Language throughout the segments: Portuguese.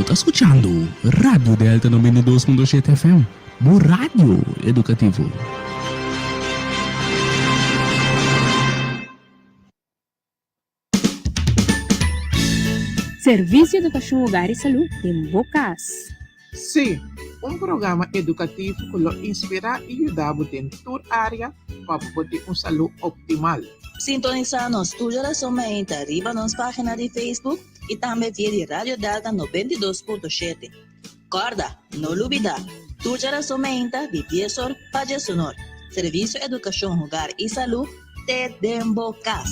Está escuchando Radio Delta 92.7 FM, bu rádio educativo. Serviço de Educação Hogar e Saúde em Bocas. Sim, programa educativo que lo inspira e ajuda em toda área para poder saúde optimal. Sintoniza-nos tu geração mente arriba nas páginas de Facebook e também via Radio Delta 92.7. Corda, não olvida, tu geração mente de Piesor Paje Sonor. Serviço Educação Hogar e Saúde de Dembocas.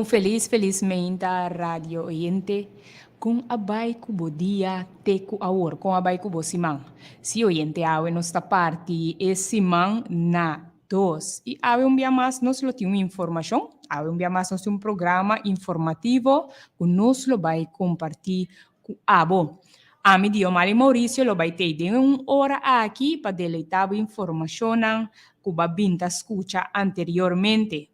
Felizmente radio oyente com abai kubo dia teku awor com abai kubo simang. Si oyente awe nossa parte é simang na dos. E awe dia mais nos lo tem informação, awe dia mais nos tem programa informativo que nos lo vai compartilhar com abo. A mi dio Mari Maurício lo vai ter de hora aqui para deleitar informação que babinta escucha anteriormente.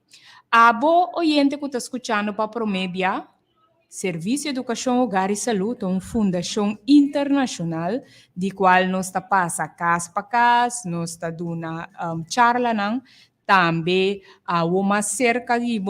Abo oyente que está escutando para Promébia, Serviço de Educação, Hogar e Saúde, uma fundação internacional, de qual nós está passa casa para casa, nós está dando charla, também uma cerca de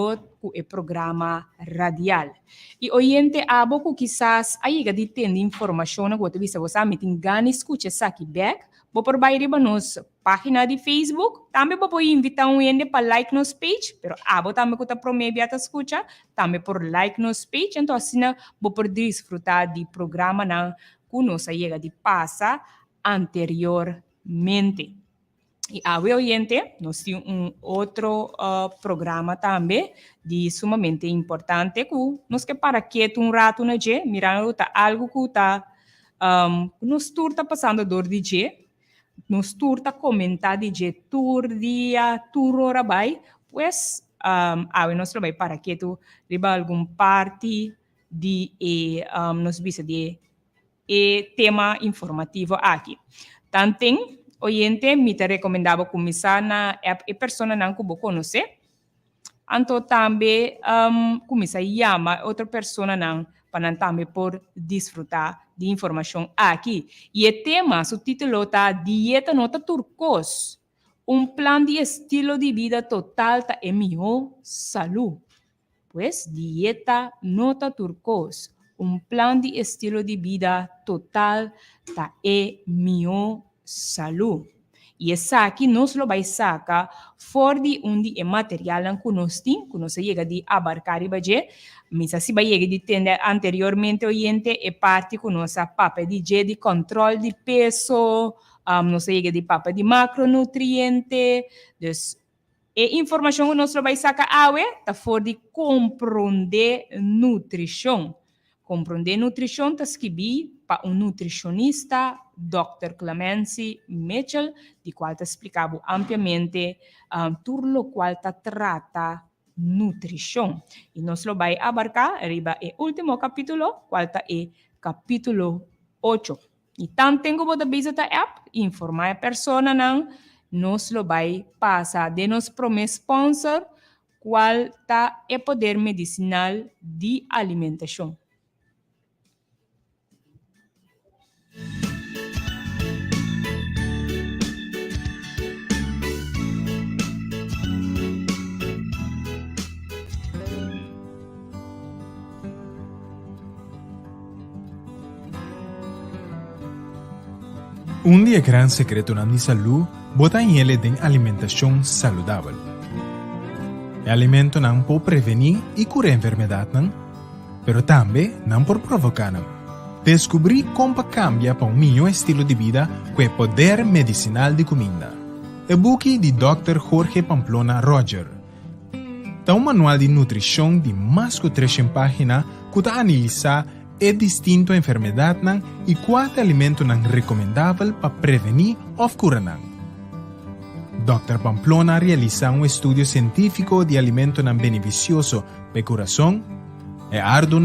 o programa radial. E oyente abo que quizás aí de ter informação na gota vista você me tem ganas escuta essa aqui back, vou por baixo de nos página de Facebook, também vou invitar um oyente para like nos page, pero abo também que tá promete a escuta, também por like nos page, então assim vou por desfrutar do programa na que nós chega de passa anteriormente. E ave oyente, nós temos outro programa também de sumamente importante que nós que para quieto rato na dia, mirando tá algo que tá nos tour tá passando dor de dia, nos tour tá comentar de dia tour dia, tour hora vai, pues ave nós vai para quieto riba algum parte de nos bisa de tema informativo aqui. Tanto oyente, me te recomendava começar na app e persona não que você conhece. Então, também, começar a chamar outra pessoa não, para também por desfrutar de informação aqui. E o tema, o título está Dieta Nota Turcos. Plan de estilo de vida total ta é melhor saúde. Pues, Dieta Nota Turcos. Plan de estilo de vida total ta é melhor saúde. E essa aqui nós lo vai sacar fora de onde é material que nós temos, que nós chega de abarcar e baje, mas se vai chegar de tender anteriormente oriente é parte que nós papa de controle de peso, nós chega de papa de macronutriente, dus e informação que nós vai sacar tá fora de compreender nutrição. Compreender nutrição está escrito para nutricionista, Dr. Clemency Mitchell, de qual te explicava ampliamente tudo lo qual trata nutrição. E nós lo vai abarcar arriba o último capítulo, qual é capítulo 8. E tanto tenho que visitar a app, informar a pessoa não, nós lo vai passar de nos promes sponsor, qual é poder medicinal de alimentação. Dia grande secreto na saúde bota em ele de alimentação saudável. O alimento não pode prevenir e curar enfermidade, não, mas também não pode provocar. Descobrir como cambia para melhor estilo de vida com o poder medicinal de comida. O book de Dr. Jorge Pamplona Roger. Tá manual de nutrição de mais de 300 páginas que analisa é distinto a enfermidade e qual alimento não recomendável para prevenir ou curar. Dr. Pamplona realiza estudo científico de alimento beneficioso para o coração, ardo,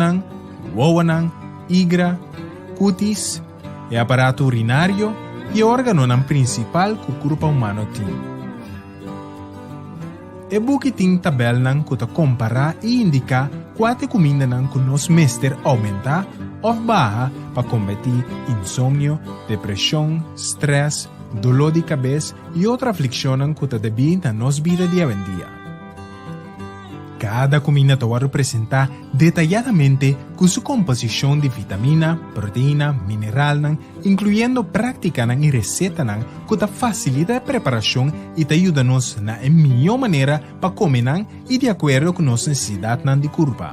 uowa, hígado, cutis, aparato urinário e órgano principal que o corpo humano tem. E book tem tabela que compara e indica quais comidas que nos mestre aumenta ou baixa para combater insônia, depressão, stress, dolor de cabeça e outra aflição que debem na nossa vida dia a dia. Cada comida vai representar detalladamente com sua composição de vitamina, proteína, mineral, incluindo prática e receita que facilita a preparação e te ajuda-nos na melhor maneira para comer e de acordo com nossa necessidade de corpo.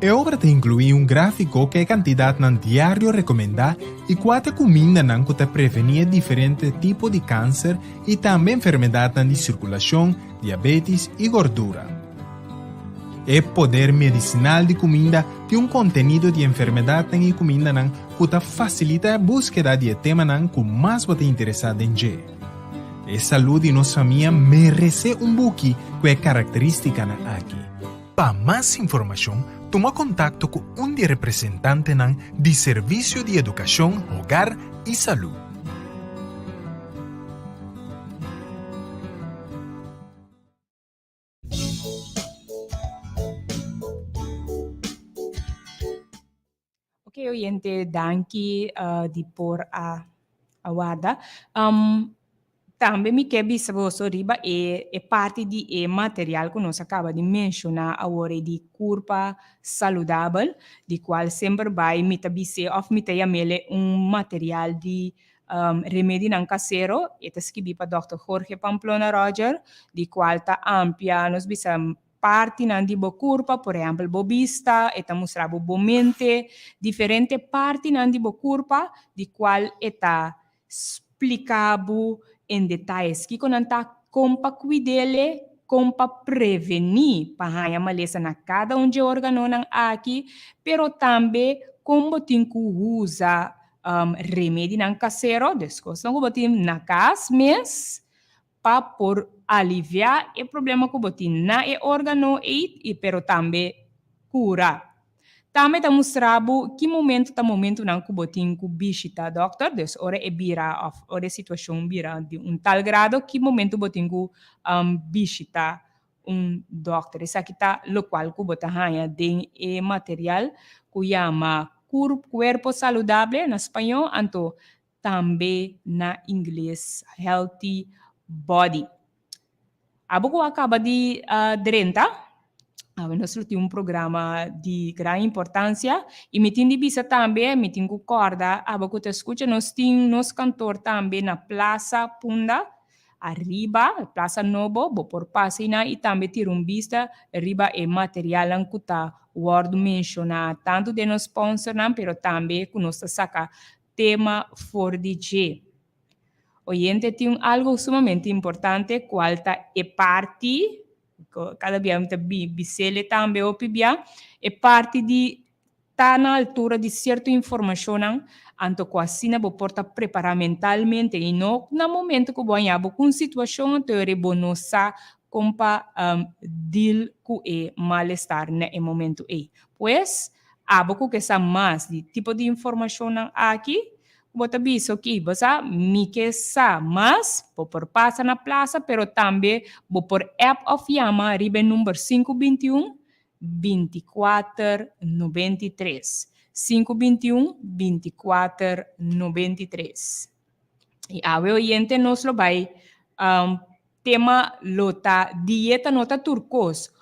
A obra te inclui gráfico que é a quantidade diário recomendada e quatro comidas que te prevenir diferentes tipos de câncer e também enfermidades de circulação, diabetes e gordura. O poder medicinal de comida tem contenido de enfermidades e comida que facilita a búsqueda de tema que mais você interessado em ver. A saúde de nossa família merece book que é característica aqui. Para mais informação, toma contato com de representante de Serviço de Educação, Hogar e Saúde. Ok, oyente, danke de por a guarda. Também me quer saber sobre é parte de material que nós acaba de mencionar agora de corpo saudável, de qual sempre vai me tabise of me mele material de remédio não caseiro, está escrito para Dr. Jorge Pamplona Roger, de qual está amplia, nós bisa parte de bo corpo, por exemplo, bo vista, está mostrando bo mente, diferente parte de bo corpo, de qual está explicado em detalhes que quando tá compa cuidele, compa prevenir para a maleza na cada de órgão não aqui, pero também como tem que usar remédio não caseiro, descosta como tem na casa mesmo, para por aliviar o problema que tem na órgão e pero também curar. Também está mostrando que momento não que botin que visita doctor, dus ora é bira of ora situação bira de tal grado que momento botin que visita doctor. Essa aqui tá lo qual que bota hanya den e material que chama Cuerpo Saludable na espanhol, anto também na inglês Healthy Body. Abo ko acaba de 30. Nós temos programa de grande importância e me tem de vista também, me tem que corda, que te escuta, nós temos nos cantor também na Plaza Punda, arriba, Plaza Novo, por página e também ter vista, arriba é material que está word mencionar, tanto de nos sponsor, pero também que nós saca tema for DJ. Oyente tem algo sumamente importante, qual está é parte cada vez mais bisele também o pibia é parte de estar na altura de certa informação anto quase na porta preparar mentalmente e não no momento que banhava com situação anterior bonosa compa deal com o mal-estar no momento aí. Pois abo que essa mais de tipo de informação aqui bota biso que basa mi que sa mas por passa na plaza pero também por app of Yama ribe número 521 24 93 521 24 93 e a oyente nos lo vai tema lota dieta nota turcos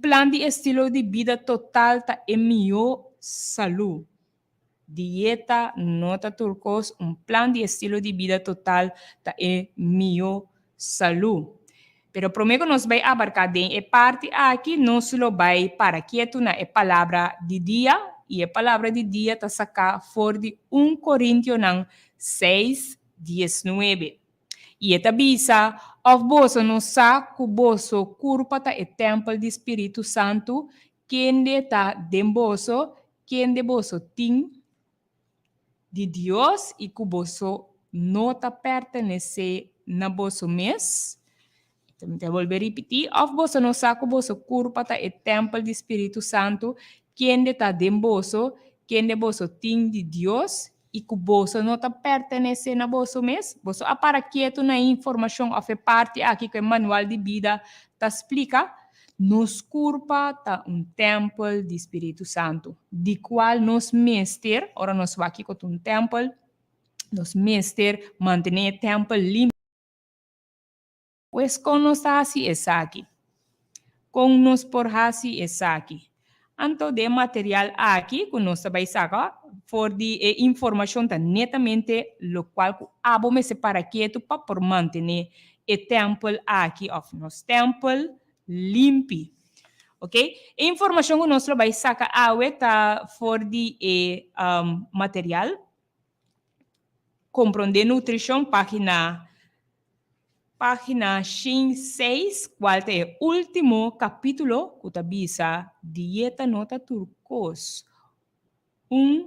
plan de estilo de vida total ta emio salud. Dieta nota turcos, plan de estilo de vida total da mio salud. Pero prometo nos vai abarcar de parte aqui, nos lo vai para quieto na palavra de dia, e a palavra de dia está saca for de 1 Coríntios 6, 19. E esta bisa, of boso no saco boso curpa ta e templo de Espírito Santo, quem de ta demboso, quem de boso ting, de Deus e que você não está pertenece na vosso mês. Então, vou repetir. Of você não sabe que você curpa é templo do Espírito Santo, quem está dentro de você, quem de você tem de Deus e que você não está pertenece na vosso mês. Você apara quieto na informação, a parte aqui que o manual de vida está explica. Nos curpa ta templo do Espírito Santo, de qual nos mestre, ora nos va aqui com templo, nos mestre manter o templo limpo. Pues com nos hasi essa aqui, com nos por hasi essa aqui. Anto de material aqui, que nos vai sacar, for de informação ta netamente, lo qual abo me separa quieto para por manter o templo aqui, of nos templo limpi. Ok? A informação que nós vai sacar tá for de material. Compreender nutrição, página 6, qual é o último capítulo que está bisa dieta nota turcos.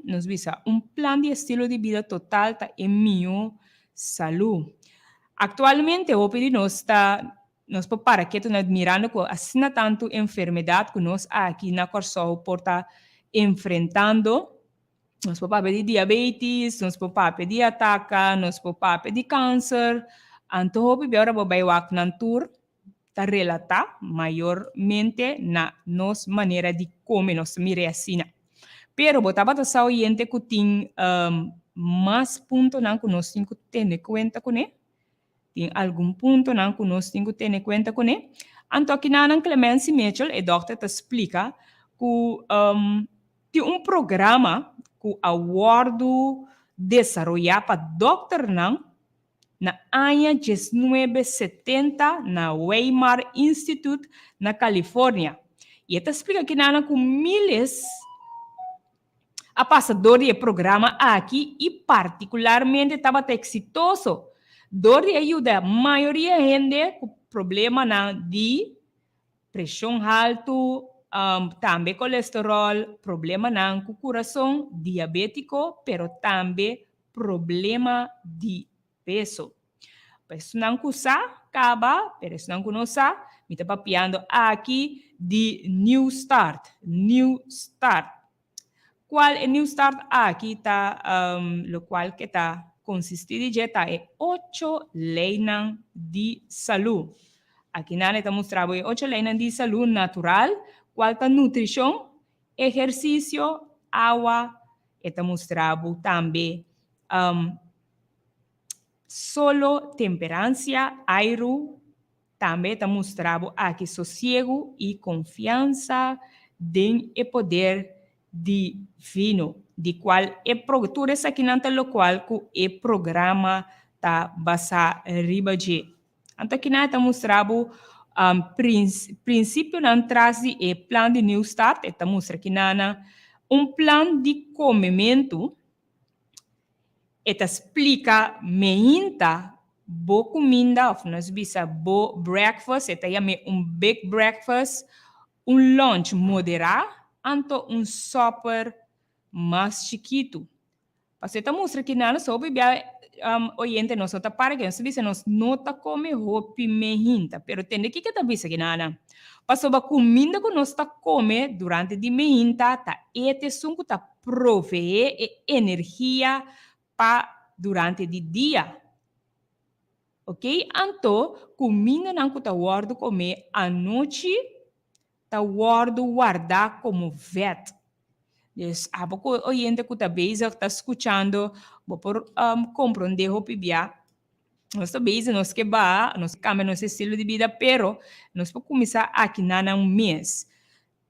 Nos bisa plan de estilo de vida total tá em minha saúde. Atualmente, o pedi nos para que tu admirando que assina tanto enfermidade que nós aqui na Corsol porta enfrentando. Nos papá de diabetes, nos papá de ataque, nos papá de câncer. Anto hopi agora vai wak nan tour ta relata maiormente na nos maneira de comer nos mire assina. Pero botava ta sa oyente que tem mais ponto nan que nós tem que ter conta com né. Tem algum ponto não que nós temos que ter em conta com ele. Então, aqui na Clemence Mitchell, a doutora te explica que tem programa que a World desenvolveu para doutor na ano 1970 na Weimar Institute na Califórnia. E te explica que na com milhares a passador do programa aqui e particularmente estava exitoso Dori ajuda a maioria gente com problema de pressão alta, também colesterol, problema com coração, diabético, pero também problema de peso. Mas não kusa, acaba, pero não kunosa, me está papiando aqui de New Start. New Start. Qual é New Start? Aqui está, o qual que está consiste de é 8 leis de saúde. Aqui nós estamos mostrando 8 leis de saúde natural, qual está nutrição, exercício, água, estamos mostrando também solo temperancia, aire, também está mostrando aqui sossego e confiança em o poder divino, de qual é tudo isso aqui não lo qual que o programa está basado riba de. Então aqui nós estamos mostrando princípio não traz o plano de New Start, estamos mostrando aqui plano de comimento. Eta explica meinta bo comida, of nós bisa bo breakfast, eta yame big breakfast, lunch moderado, anto supper mais chiquito. Parce eta mostra que nada sobre bia oyente nós tá para que nós bisa nós nota come hopi meinta, pero tende que tá bisa que nada. Parce ba comida que nós tá come durante de meinta, tá ete sunco tá provee energia durante o dia. Ok? Então, comida não está guardado comer à noite, está guardar como vet. Então, a pouco oyente que está bem, está escutando, vou por compreender o pibia. Nós estamos bem, nós que nós cambiamos nosso estilo de vida, pero nós podemos começar aqui na mês.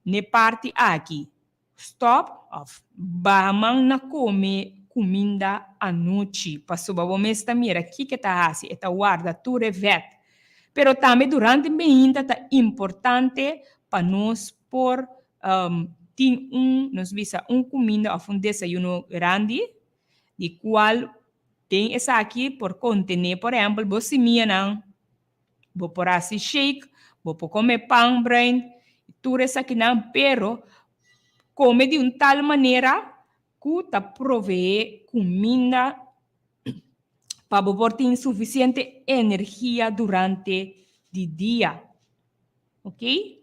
Na parte aqui, stop off, bahamang na comer comida à noite. Passou para o mês também, aqui que está assim, está guarda tudo vet. Pero também durante o mês é importante para nós por ter nós visa comida ou desayuno grande, de qual tem essa aqui por contener, por exemplo, você minha não, vou por assim shake, vou por comer pão, brain, tudo isso aqui não, pero come de tal maneira que provee comida para ter suficiente energia durante o dia. Ok?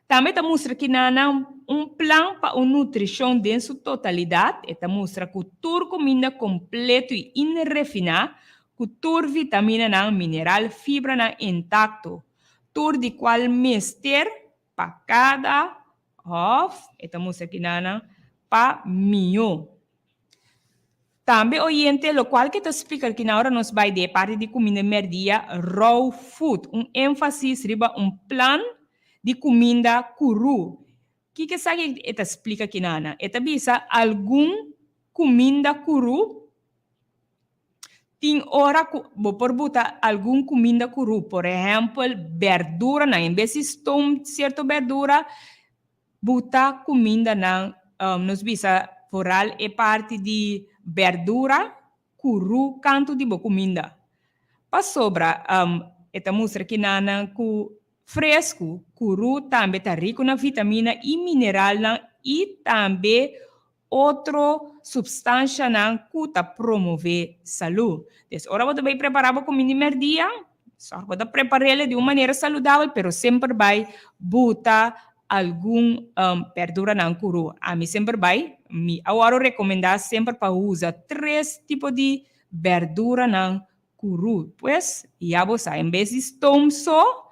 Também está mostrando que plano para a nutrição em sua totalidade. Está mostrando que toda comida completa e refinada, que toda vitamina, mineral, fibra intacto, tudo de qual mester para cada está mostrando que para mim. Também oriente, o qual que te explica que na hora nós vai de parte de comida merdia, raw food, ênfase riba plano de comida cru. Que sabe que te explica que nana? Eta bisa algum comida cru, tem hora vou por botar algum comida cru, por exemplo, verdura, em vez de certa verdura, botar comida nos bisa foral é parte de verdura, cru, canto de boa comida. Para sobra, esta mostra que nana com fresco, cru também está rico na vitamina e mineral e também outra substância que está promover saúde. Então, agora você vai preparar a comida merdia, só você preparar ela de uma maneira saudável, pero sempre vai botar algum verdura não cru. A mim sempre vai, agora recomendar sempre para usar 3 tipos de verdura não cru. Pois, já você, em vez de stone só,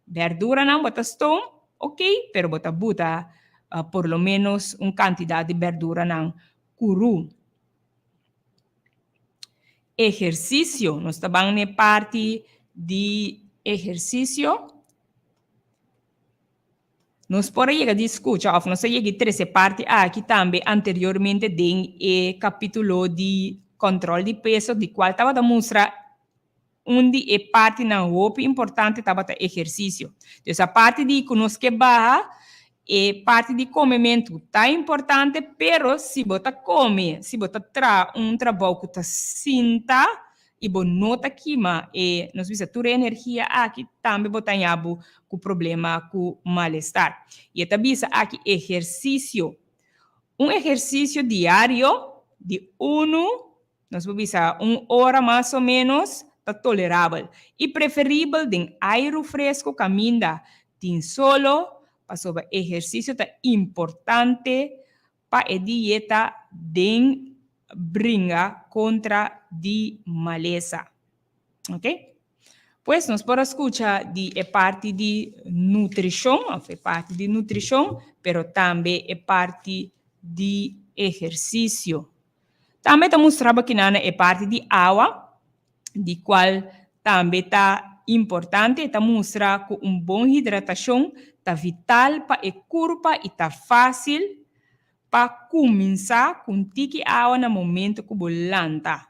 verdura não bota stone, ok, pero bota por lo menos uma quantidade de verdura não cru. Exercício, nós estamos na parte de exercício. Nós podemos chegar a discutir, nós chegar a 13 parte aqui também anteriormente em capítulo de controle de peso, de qual estava a mostrar onde é parte na roupa importante estava o exercício. Então, essa parte de conosco barra é parte de comimento, tá importante, pero se você come, se você trabalho que você sinta e bo nota quima e nós visa tua energia aqui também botanhabo com problema com mal-estar. E também aqui exercício. Exercício diário de nós vamos ver 1 hora mais ou menos, está tolerável. E preferível de aire fresco, caminha tem solo, para sobre exercício está importante para a dieta de brinca contra de maleza. Ok? Pues nós podemos escuchar de parte de nutrição, pero também é parte de exercício. Também está mostrando que é parte de água, de qual também está importante, está mostrando que boa hidratação está vital para a corpo e está fácil para começar com tique água no momento que bolanta.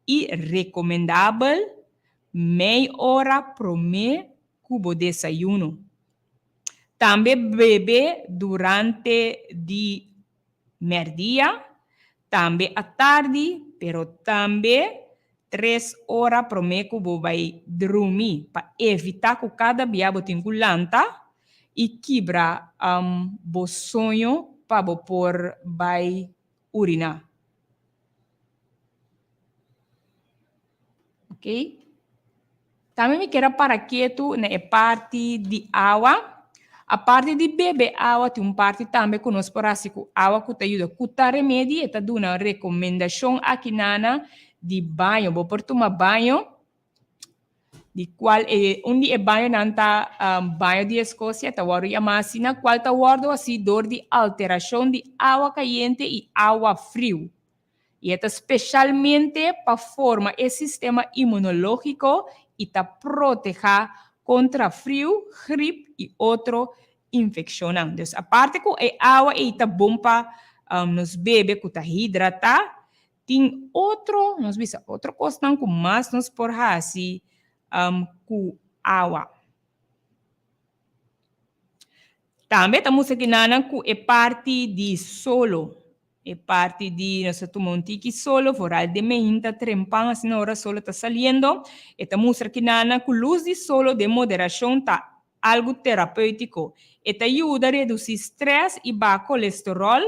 E recomendável meia hora por mês cubo desayuno. Também beber durante de meio-dia, também à tarde, pero também 3 horas por mês cubo vai dormir para evitar que cada dia botem lanta e quebra bo sonho para bo por vai urinar. Ok? Também me quero para quieto na parte de água. A parte de beber água tem parte também que nós podemos com água que te ajuda a cutar remédio e está dando uma recomendação aqui nana de banho. Vou por tomar banho, de qual onde é banho nanta banho de Escócia, tá waro yamasina, qual tá waro assim dor de alteração de água caliente e água frio. E é especialmente para formar o sistema imunológico e tá proteger contra frio, gripe e outra infecção. Então, a parte que a água é bom para nos beber, que está hidratar, tem outro, nós vimos outra coisa que mais nos por assim com água. Também estamos aqui com a parte de solo. É parte de nosso tumontique solo, foral de meinta, trempang, assim na hora solo está saliendo. Estamos aqui com luz de solo de moderação, tá algo terapêutico. Esta ajuda a reduzir estresse e baixo colesterol,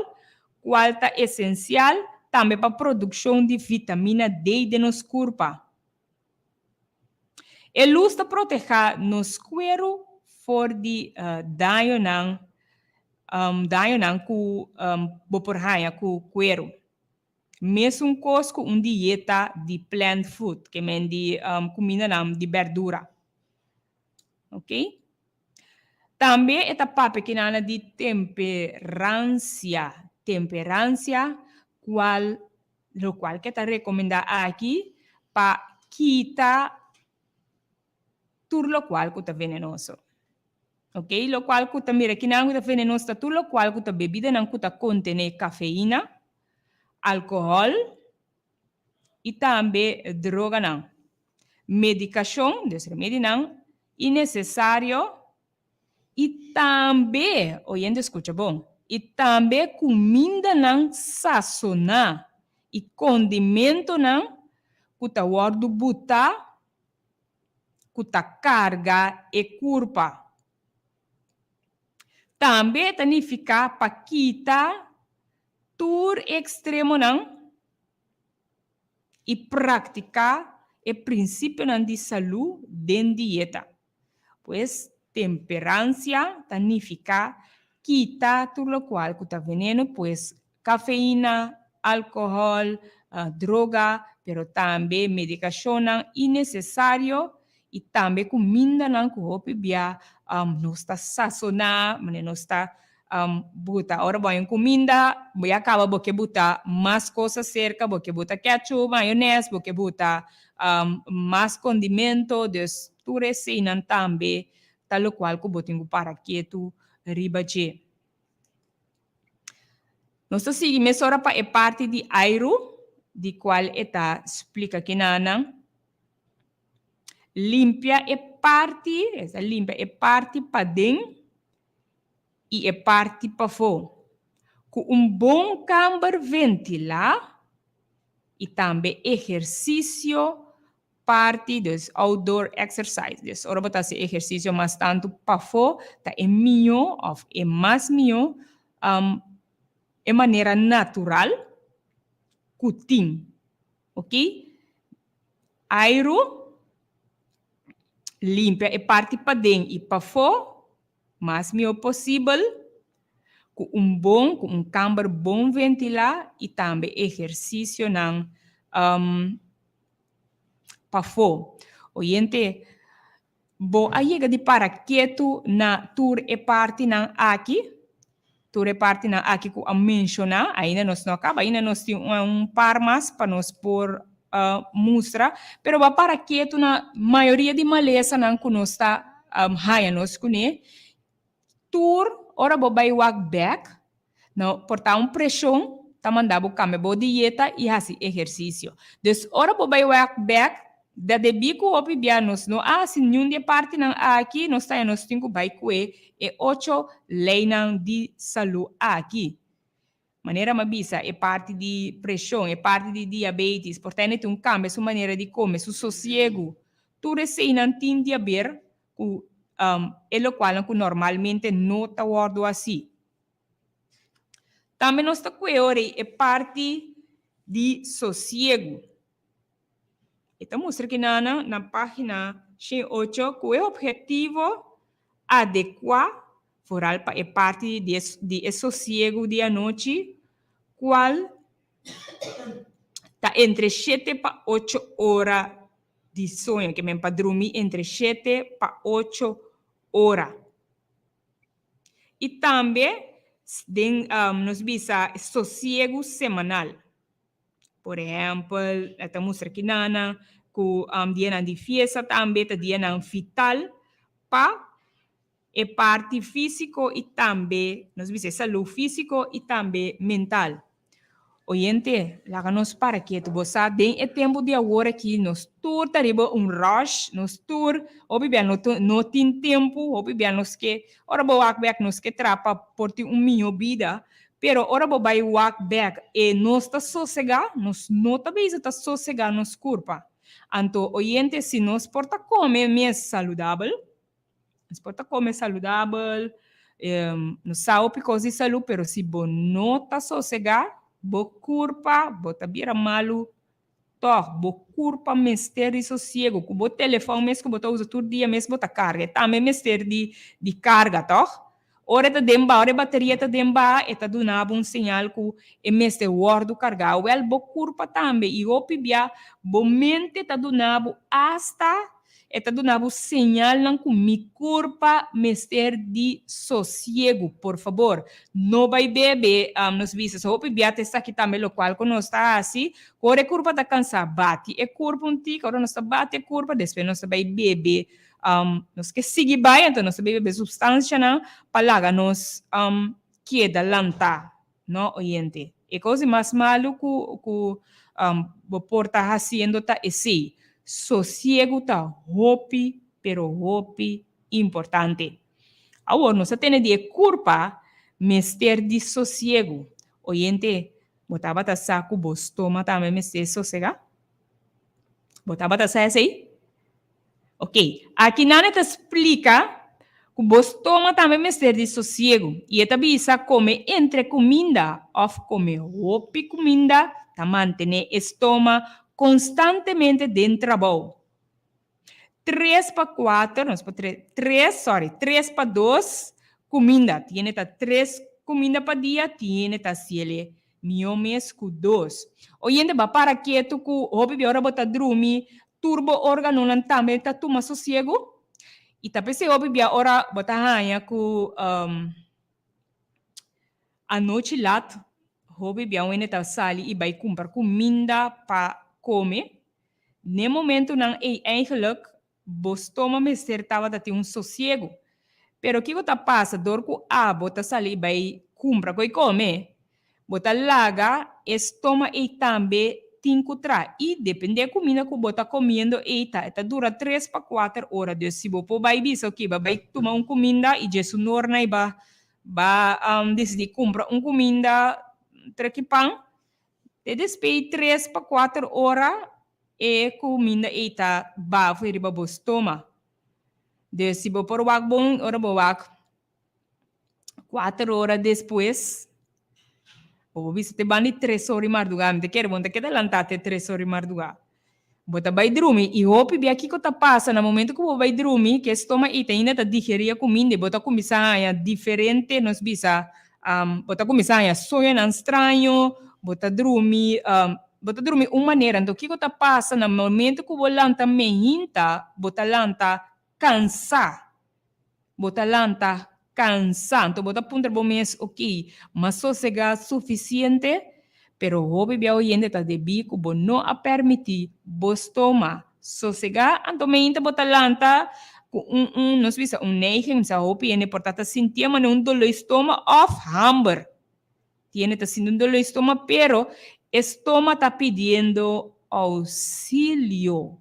qual está essencial também para a produção de vitamina D de nos corpo. A luz está proteger nos cuero for de daño ku boporhaya ku cuero. Mesmo coisa com dieta de plant food, que men de comida de verdura. Ok? Também esta papo que nana de temperança, lo qual que está recomendado aqui para quitar tudo lo qual que está venenoso. Ok, lo qual que mira que não está venenoso, tudo lo qual que bebida não que contém cafeína, álcool e também droga não. Medicação, desremédio não, e necessário e também, oyendo escuta bom, e também comida não sazonada e condimento não que tá guardo buta, que tá carga e curva. Também significa para quitar tur extremo não e praticar o princípio de saúde dentro dieta. Pois temperança significa quitar tudo o qual que está veneno, pois cafeína, álcool, droga, pero também medicação innecessário e também comida não que hope bia não está sazonada, mas não está buta. Ora bom, comida, vai acaba porque buta mais coisas cerca, porque buta ketchup, maionese, porque buta mais condimento, dus tu receina também, tal qual que botinho para quieto ribaje. Nós seguimos agora para a parte de airo, de qual está explica que nana limpia é parte, essa limpia é parte para dentro e é parte para fora. Com bom câmara ventilar e também exercício parte dus outdoor exercise. Dus ora bota se exercício mas tanto pa fo, ta é minho of é mais minho, é maneira natural, kuting. Ok? Airo, limpa é parte pa dentro e pa fo, mas minho possível, com um câmara bom ventilar e também exercício não pa fo. Oyente, bo ayega di para quieto na tour e parte na aqui. Tour e parte na aqui que a mencionar, ainda nós não acaba, ainda nós temos par mais para nós por mostrar, pero ba para quieto na maioria de maleza não que nós está haya nós kune. Tour, ora bo vai walk back, não portar pressão, tá mandando cambio bo dieta e assim exercício. Dus ora bo vai walk back, da de bico opi bianos no se nenhum de parte não aqui nós está nós cinco vai coe e 8 leinan de saúde aqui. Maneira mabisa é parte de pressão, é parte de diabetes, portanto tem cambio sua maneira de comer, seu sossego. Tudo isso não tem de haver com o qual normalmente não está guardado assim. Também nós está coe é parte de sossego. Então, mostra aqui na página 8 que o objetivo adequado foral para a parte de sossego de a noite, qual está entre 7 para 8 horas de sonho, que me para dormir entre 7 para 8 horas. E também nos visa sossego semanal. Por exemplo, esta mostra aqui que dia de fiesta também está dia vital para a parte físico e também nos diz saúde físico e também mental. Oyente, lá nos para que tu bossa bem é tempo de agora que nos tour taribo rush, nos tour, obviamente não tem tempo, obviamente que ora bo walk back nos que trapa por ti minha vida. Pero ora bo vai walk back e nós está sossegado, nós não está bem está sossegado nos curpa. Então, oyente, se nós porta comer mais saudável, nós porta comer saudável, nós sabe coisa de saúde, pero se bo não está sossegado, bo curpa, bo tá bira malu, bo curpa mester de sossego, com bo telefone mesmo que bo tá usa todo dia mesmo bo tá carga, também mester de carga, toh? Ora tá demba, ora a bateria tá demba, e tá dando sinal que é mester guardo carga, well bo curpa também, e o pibia, bo mente tá dando hasta, e tá dando sinal não que mi curpa mester de sossego, por favor. Não vai beber nos vistos. O pibia te está aqui também, o qual quando está assim, ora a curpa tá cansada, bate, e curpa tica, ora nós tá bate a curpa, depois nós vai beber, nós que sigue bem, então nós vai beber substância, não, para nós queda lanta, não, oyente. E coisa mais malo que o porta fazendo tá esse. Sossego tá hopi, pero hopi importante. Agora, nós temos de culpa mester de sossego. Oyente, botava tá saco, bostoma também mester sossega? Botava tá saco assim? Ok. Aqui não te explica que bostoma também mester de sossego. E esta bisa come entre comida, ou come hopi comida, tá manter estômago constantemente dentro do trabalho. 3 para 4, não, 3 para 2 comida. Tiene 3 comida para dia, tiene ciele miomes com 2. Oyente, ba para quieto que hobby ora bota dormir, turbo órgano não também tá toma sossego. E tá pensei hobby ora bota hanha que a noite lá, hobby bia onde tá sali e vai comprar comida para comer. No momento não é eigenlijk bostoma mester tava da ter sossego. Pero que tá passa dor com bota sali vai comprar coi comer. Bota laga estoma e também tem que tra e depende da comida que bota comendo e tá dura 3 para 4 horas. Então se você vai bisa que vai tomar comida e Jesus norna e ba decidir comprar comida trequipang. E depois 3 para 4 horas e comida eita bafo e riba bostoma. Dus se por wak bom, ora bo wak 4 horas depois, o visto te bani 3 horas marduga, me te quero bom te queda lantate 3 horas marduga. Bota vai dormir e hope bia que tá passa no momento que vai dormir, que estoma e ainda tá digerir a comida, bota começar a diferente, nos bisa bota começar a sonhar não estranho, bota dormir uma maneira, então que tá passa no momento que o lanta mehinta, bota lanta cansar, bota lanta cansar, então bota punta bom mês, ok, mas sossegar suficiente. Pero hobi bia oyente ta debi kubo no a permitir bostoma sossegar antomente botalanta com nos visa neigen sa hopi ene portata sentia mas um dolor estoma of hamburg tiene ta sin un dolor estoma pero estoma tá pedindo auxilio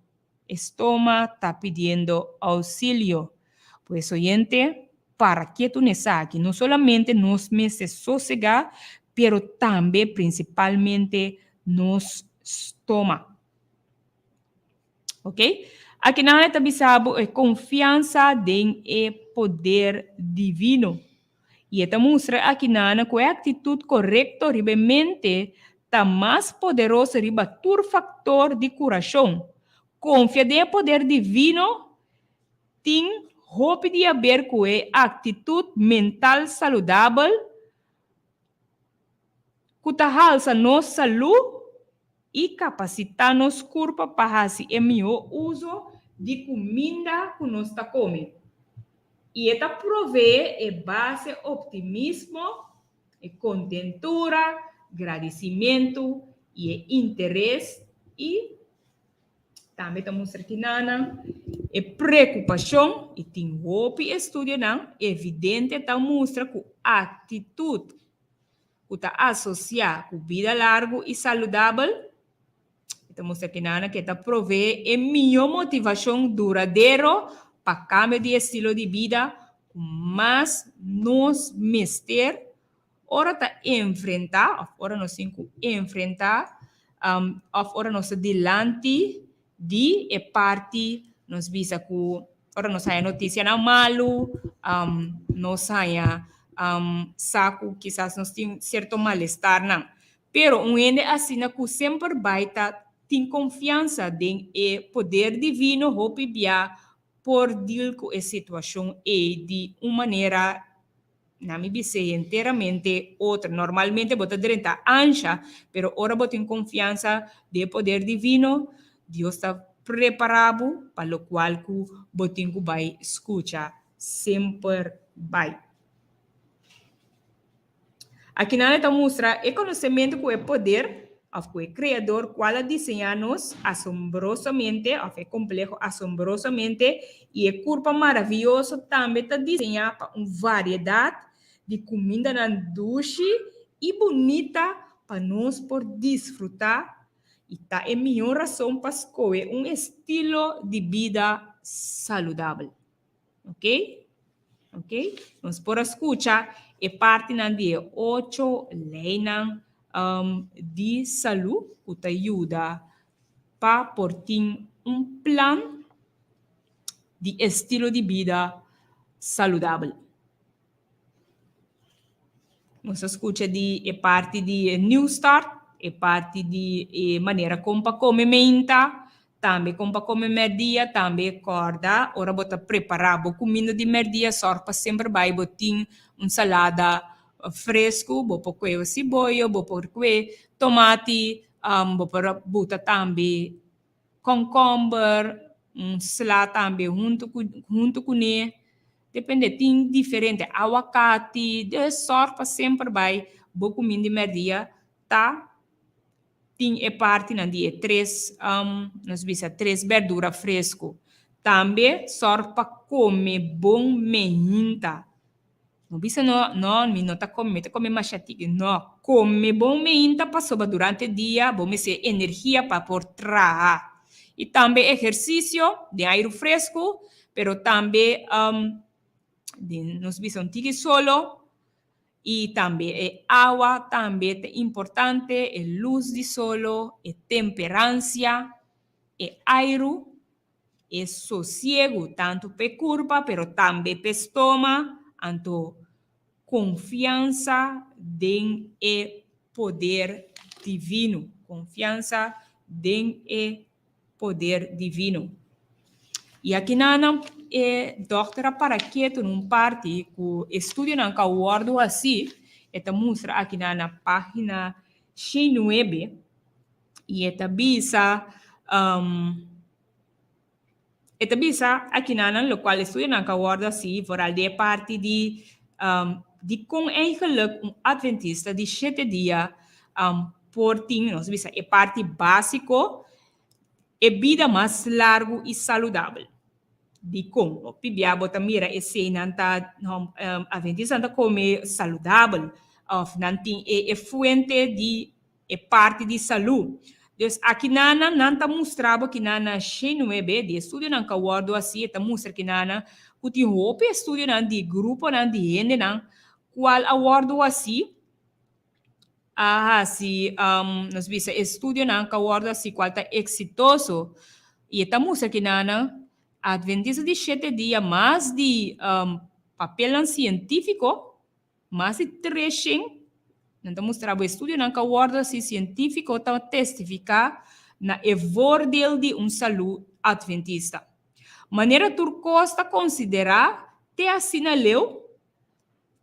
pues oyente para que tu nesaque no solamente nos meses sossegar pero também, principalmente, nos estômago. Ok? Aqui na hora também sabe é confiança em poder divino. E esta mostra aqui na hora que a atitude correta riba mente está mais poderosa riba tur factor de coração. Confia em poder divino tem roupa de haver com a atitude mental saudável kutahalsa nos saúde e capacitar nos corpo para fazer o melhor uso de comida que nós está comendo. E esta provee a base optimismo, e contentura, agradecimento e interesse e também estamos aqui na preocupação e tem hope estudo não evidente está mostra que atitude que está associada com vida larga e saudável, estamos aqui na que está provee a melhor motivação duradoura para cambio de estilo de vida, mas nos mister, ora está enfrentar, ora nós temos que enfrentar, ora nós delante de e parte, nós visa que ora nós há notícia não malo, nós há saco, quizás nós tem certo malestar, não. Pero ende assim que sempre vai estar tem confiança em o poder divino, hope bia por deal com a situação e de uma maneira na minha visão inteiramente outra. Normalmente bota direita ancha, pero ora bota em confiança de poder divino, Deus está preparado para o qual que botinho vai escutar sempre vai. Aqui na está mostra o conhecimento que é poder, que é criador, qual desenha-nos assombrosamente, é complexo assombrosamente, e é corpo maravilhoso também está desenhado para uma variedade de comida na doce e bonita para nós por desfrutar. E tá é melhor razão para escolher um estilo de vida saudável. Ok? Ok? Nós por escutar é parte de 8 leis de saúde que te ajuda para por ter plano de estilo de vida saudável. Nós escuta é parte de New Start, é parte de maneira como comer menta, também como comer merdia, também corda, ora bota preparar a comida de merdia, sorpa sempre vai botar salada fresco, bopo que cebola, bopo que tomate, bopo bota também concombre, salada também junto com ele. Depende, tem diferente, aguacate, de sorpa sempre vai, boa comida de merdia, tá? Tem parte de 3, nós visa 3 verduras fresco. Também sorpa come bom meinta. Não bisa não tá come machatique, não. Come bom meinta para soba durante o dia, bom ser energia para por trabalhar. E também exercício de ar fresco, pero também nós bisa tique solo. E também água, também é importante, luz de solo, temperança, e airo, e sossego, tanto pe curva, pero também pe estoma, anto confiança em e poder divino. Confiança em e poder divino. E aqui nana doutora Paraqueto num parte que estudo não cawordo assim, eta mostra aqui na página 9 e eta bisa aqui nana lo qual estudo não cawordo assim, vooral de parte de com eigenlijk adventista de 7 dias por ting, nós bisa é parte básico e vida mais largo e saudável. Di com o pibiabo tamira e se nanta adventista nanta come saudável of nanti e fuente di e parte di saúde. Dus aqui nana nanta mostrava que nana X9 de estudo nan kawardo assim eta mostra que nana kuti hope estudo nan di grupo nan di gente nan qual awardo assim si nos bisa estudo nan kawardo assim qual tá exitoso e eta mostra que nana Adventista de 7 dias, mais de papel científico, mais de treching, então mostrava o estudo na cawarda se científico está testificar na voordeel de saúde adventista. Maneira turcosta considerar te assinaleu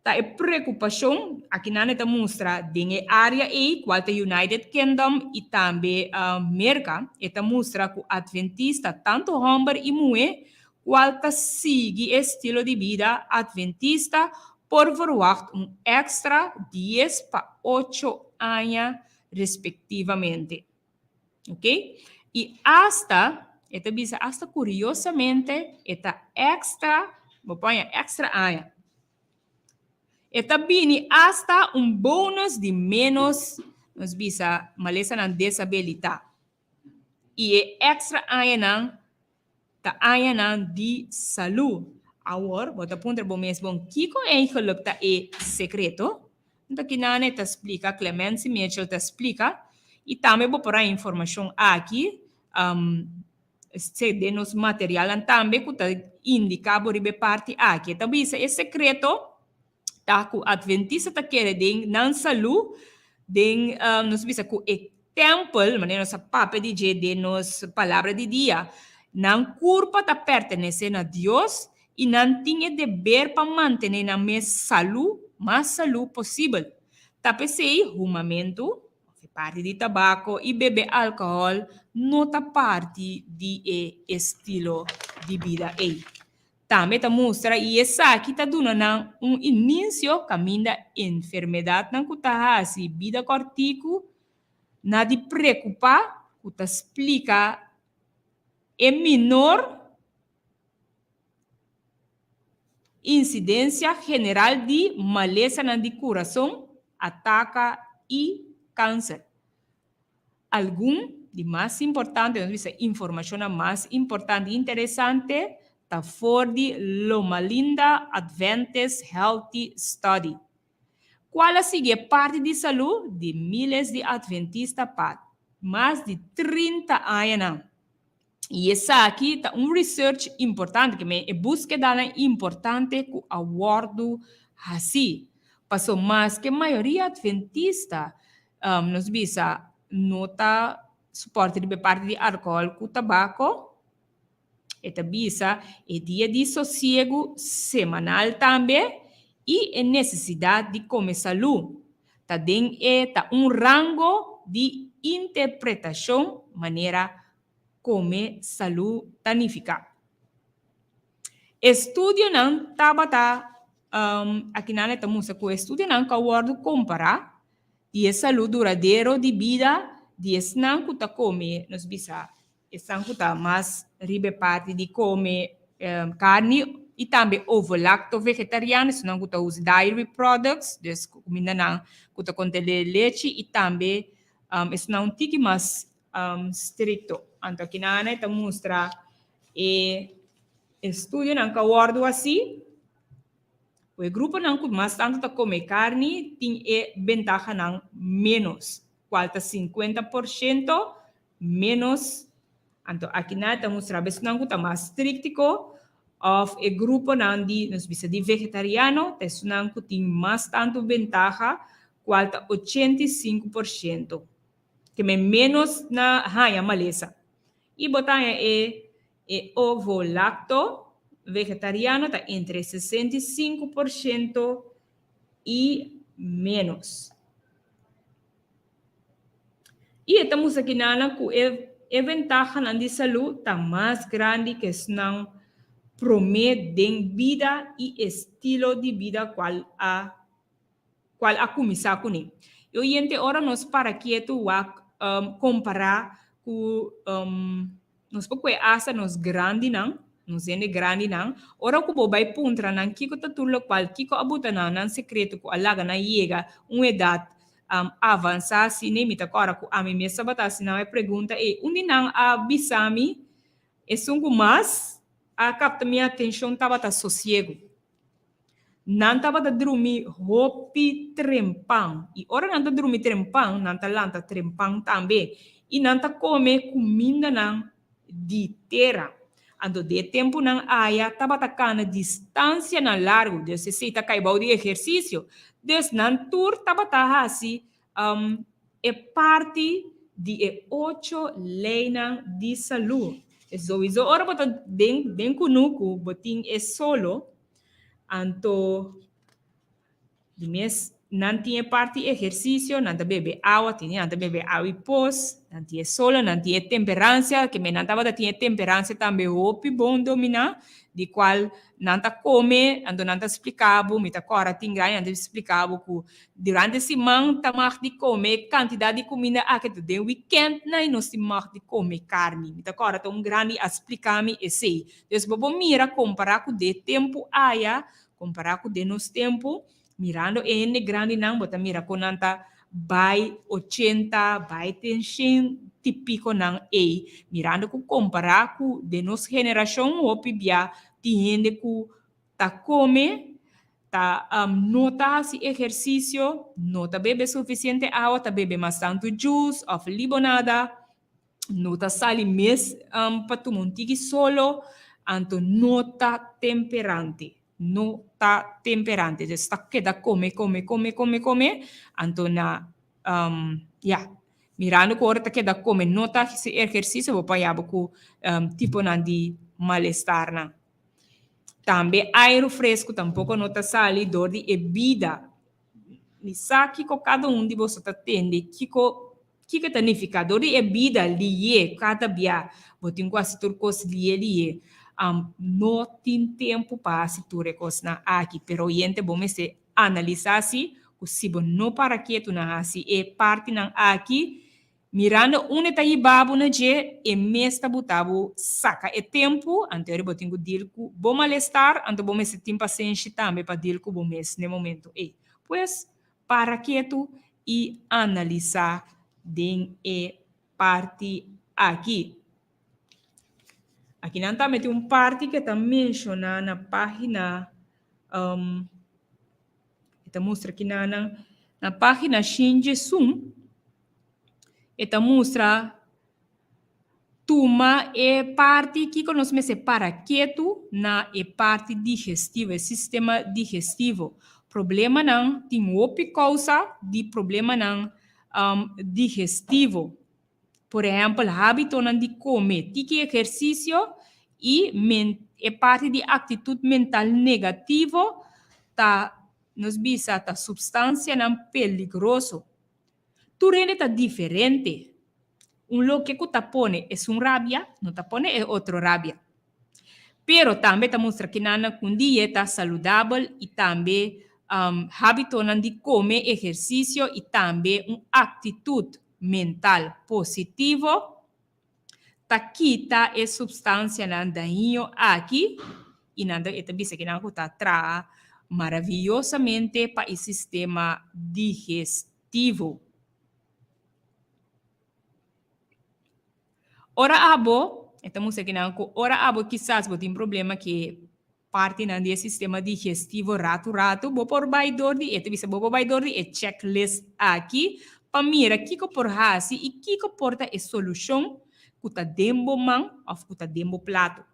tá preocupação aqui na neta mostra de área e qual é United Kingdom e também América eta mostra que adventista tanto homem e mulher qual tá sigue estilo de vida adventista por verwacht extra 10 para 8 anos respectivamente. Ok? E hasta curiosamente eta extra anos eta bini hasta bônus de menos nos bisa malesa ng disabilidade. E extra ayan ng di saúde. Agora, bota punta bo mesmo kiko eigenlijk ta secreto. Então kinane ta explica, Clemency Mitchell ta explica. E também vou pôr a informação aqui. Se de nos material também que ta indica ribe parte aqui. Então bisa secreto taku adventista ta quer ding nan salu ding nos bisa ku temple maneira sa papa de nos palavra de dia nan curpa ta pertenece a Deus e nan tinha dever para manter na mais salu possível. Ta pensei rumamento parte de tabaco e beber álcool não ta parte de estilo de vida Também ta mostra e essa aqui ta dando início caminho da enfermidade na que ta assim vida cortico na de preocupar que ta explica menor incidência general de maleza na de coração, ataca e câncer. Algum de mais importante, informação mais importante e interessante ta for de Loma Linda Adventist Healthy Study. Qual sigue parte de saúde de miles de adventistas para mais de 30 anos. E essa aqui tá research importante que me búsqueda importante que awardo assim. Passou mais que a maioria adventista nos bisa nota suporte de parte de álcool com tabaco. Eta bisa é dia de sossego semanal também e necessidade de comer saúde. Tá den tá rango de interpretação maneira como saúde tanifica. Estudo não tabata aqui na neta musa que estudo não cawardo comparar de saúde duradouro de vida de não que tá come nos bisa estão que tá mais ribe parte de comer carne e também ovo-lacto vegetariano, senão que tá usa dairy products, des comida não que tá contém leite e também isso não tiki mais stricto. Então aqui na neta mostra estudo não cawardo assim. O grupo não que mais tanto tá comer carne tem ventaja não menos, qual tá 50% menos Anto aqui na estamos trabalhando com mais estricto of e grupo nandi nos bisa de vegetariano, te sunan que tem mais tanto ventaja quanto 85%, que me menos na raia maleza. E botanha é ovo lacto vegetariano tá entre 65% e menos. E estamos aqui na que a ventaja de saúde está mais grande que não promete vida e estilo de vida qual a começar com ele. Eu gente ora nós para que tu comparar com nós porque asa nos grande não nos ene grande não ora que bo vai puntra não kiko tatulo qual kiko abuta não secreto ko alaga na yega idade avançar se nem me agora com a minha sabata se não é pergunta onde não a bisami é sungo mas a capta minha atenção tava tá sossego não tava da dormir hopi trempang e ora não tá dormir trempang não tá lanta trempang também e não tá comer comida não de terra ando de tempo não aia tava tá cana distância na largo de se tá caibau de exercício des não tur tava tá assim é parte de 8 leis de saúde so ora bota den kunuku botin é solo anto de mês não tinha parte exercício, não tinha bebe água, tinha não bebe água e pós, não tinha solo, não tinha temperança, que me não tava tinha temperança também hopi bom dominar, de qual não tá come, ando não tá explicava, me tá agora tem ganho, não explicava que durante esse mês tá mais de comer quantidade de comida que tu tem weekend, não se mais de comer carne, me tá agora tá grande a explicar-me esse, então vou mira comparar com de tempo comparar com de nos tempo mirando ene grande não bota mira com nanta by 80 by 100 típico não mirando com comparar com de nos geração o pibia tiende com ta come ta nota se exercício nota bebe suficiente água ta bebe mais tanto juice of limonada nota sali mes para tu montigi solo anto nota temperante está queda come, anto na, mirando que ahora queda come, nota esse exercício, vou pagar com tipo de malestar, na. Também aero fresco, tampouco nota sali, dor de bebida. Me sabe que cada de vocês atende, que significa dor de bebida, liye, cada dia, botin quase turcos liye, não tem tempo para se tu recostar aqui, pero gente bom se analisar se se não para que tu na assim é parte não aqui mirando onde tá aí babu na je e mesta botabo saca é tempo anterior botingo deal com bom malestar ando bom se tem paciência também para deal com bom mês no momento pues para que tu e analisar den e parte aqui. Aqui não está metendo parte que está mencionando na página, está mostra aqui na página Shinji Sum, está mostra tuma é parte que nós me separa quieto na é parte digestiva, é sistema digestivo. Problema não tem outra causa de problema não digestivo. Por exemplo, hábito de comer, tique exercício e é parte de atitude mental negativa, nos bisa ta substância não peligroso. Tu rende tá diferente. Lo que tu tapone é rabia, não tapone é outro rabia. Pero também tá mostra que nana com dieta saudável e também hábito de comer exercício e também atitude mental positivo, ta quita a substância na daninho aqui e nada é também que não tá tra maravilhosamente para o sistema digestivo. Ora abo, estamos aqui não ora abo quizás tem problema que parte do sistema digestivo rato vou por baidor de bisa vou por baidor de checklist aqui para mira que por hasi e que porta a solução kuta dembo mang of kuta dembo plato.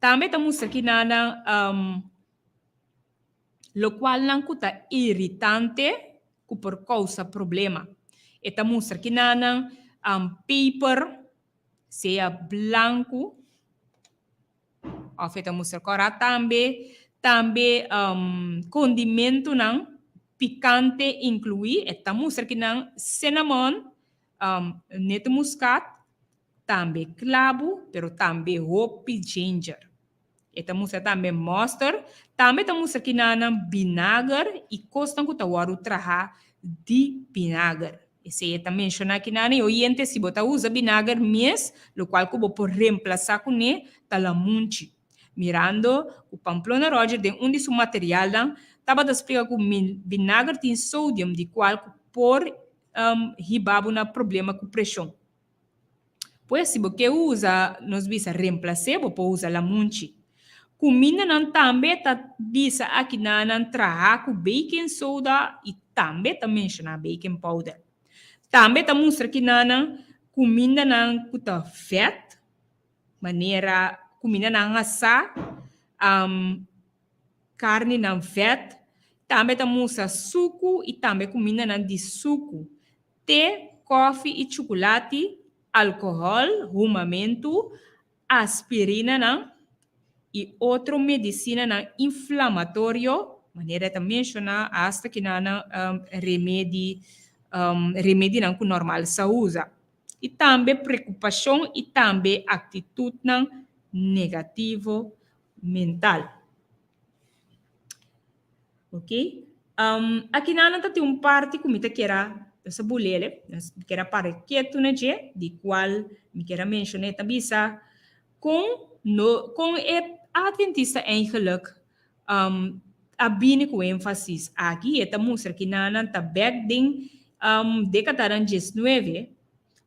Também ta mostra que nana lo qual não kuta irritante ku por causa problema. Eta mostra que nana paper seja branco of eta mostra cora também condimento não picante inclui eta mostra que não cinnamon neta muscat também clavo pero também hopi ginger. Eta mostra também mustard, também ta mostra que nana vinagre e costam que ta waru traha de vinagre. Esse é também menciona que nana oyente se bota usa vinagre mes, lo qual que por reemplazar com ne talamunchi. Mirando o Pamplona Roger de onde su material dan, tava da explica que vinagre tem sódio de qual que por ribabo na problema com pressão. Pois se você usa, nós bisa reemplacer, você usa la munchi. Comida nan também tá bisa aqui nan traha com baking soda e também tá menciona baking powder. Também tá mostra que nan comida nan kuta fat, maneira comida nan assa, carne nan fat, também tá mostra suco e também comida nan de suco, té, coffee e chocolate, álcool, rumamento, aspirina nan e outra medicina na inflamatório, maneira também menciona hasta que na remédio não que normal se usa. E também preocupação e também atitude não negativo mental. Ok? Aqui na tem parte que me quer essa bulele, que era para que tu não de qual me quer mencionar também com Adventista eigenlijk abine com ênfase aqui eta mostra que nana ta back ding década de 19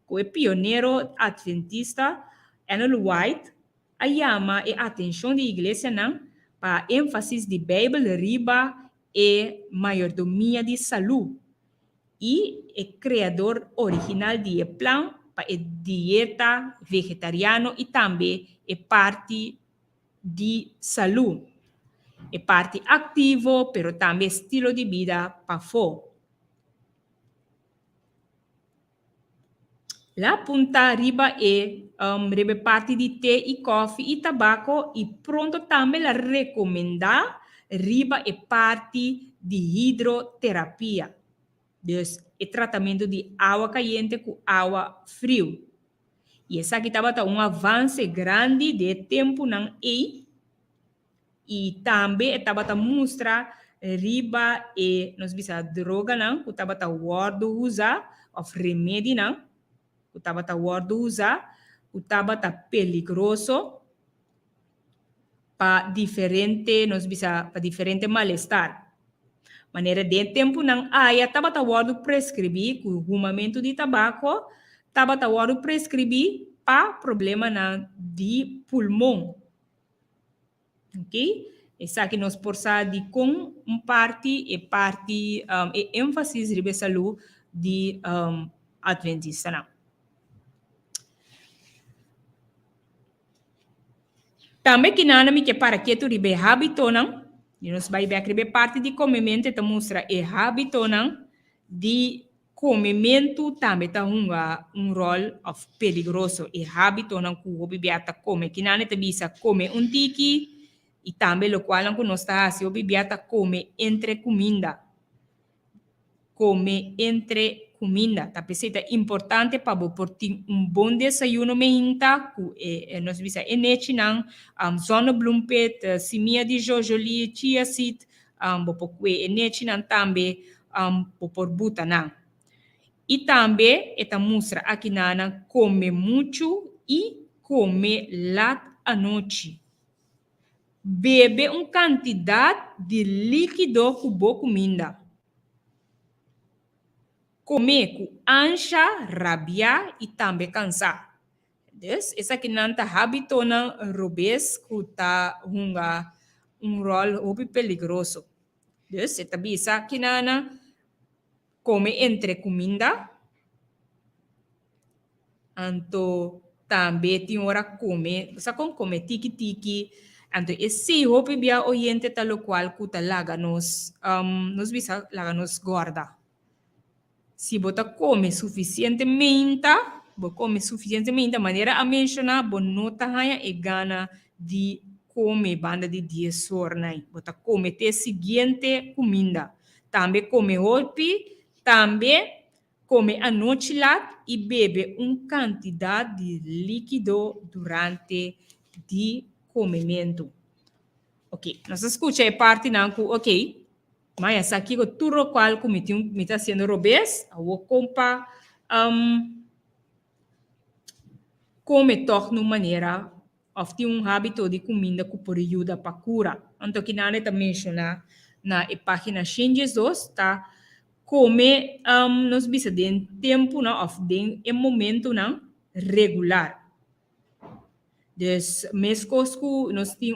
com o pioneiro Adventista Ellen White a chama a atenção da igreja não para ênfase de Bíblia riba e mayordomia de saúde e o criador original de plan para a dieta vegetariana e também é parte de saúde. É parte ativo, pero também estilo de vida para fora. La punta riba é parte de té e coffee e tabaco e pronto também la recomenda riba é parte de hidroterapia. Dus é tratamento de água caliente com água frio. E essa aqui estava avanço grande de tempo não e também estava mostra riba e nós vimos a droga não que estava guardo usar of remédio não que estava guardo usar que estava peligroso para diferente nós vimos para diferente malestar. Maneira de tempo não aí estava guardo prescrever com o fumamento de tabaco estava guardo prescrever para problema de pulmão. Ok? Essa aqui nós força de com parte e ênfase ribe saúde de Adventista não. Também que nada me que para que tu ribe hábito não. E nós vai ver ribe parte de comimento te mostra e hábito não de comimento também tá rol of peligroso e hábito não que o bibiata come que nada te bisa come tiki e também o qual não nós está se o bibiata come entre comida tá peseta importante para por ter bom desayuno meinta que nós bisa enechi não zonnebloempit semia de jojoli chia seed por enechi não também por buta não. E também, esta mostra aqui nana come muito e come lat à noite. Bebe quantidade de líquido com boa comida. Comer com ancha, rabia e também cansar. Dus, essa aqui nana tá hábito na robes que tá rol peligroso. Dus, esta bisa aqui nana come entre comida, Anto também tem hora come, sa com come tiki. Anto esse hope bia oyente talo qual kuta laga nos bisa laga nos gorda. Se bota come suficientemente, bo come suficientemente, maneira a mencionar, bo nota haya e gana de come banda de 10 horas. Bota come te seguinte comida. Também come hopi, também come a noite lá e bebe quantidade de líquido durante o comimento. Ok, nós escuta a parte não que, ok, mas essa aqui que tudo qual que me está sendo robês, eu compa come toch de maneira of tem hábito de comida que pode ajudar para cura. Então, que nada está mencionar na página Changes 2, tá? Come nos bisa de tempo não, of de momento não regular. Dus mesmo nós tem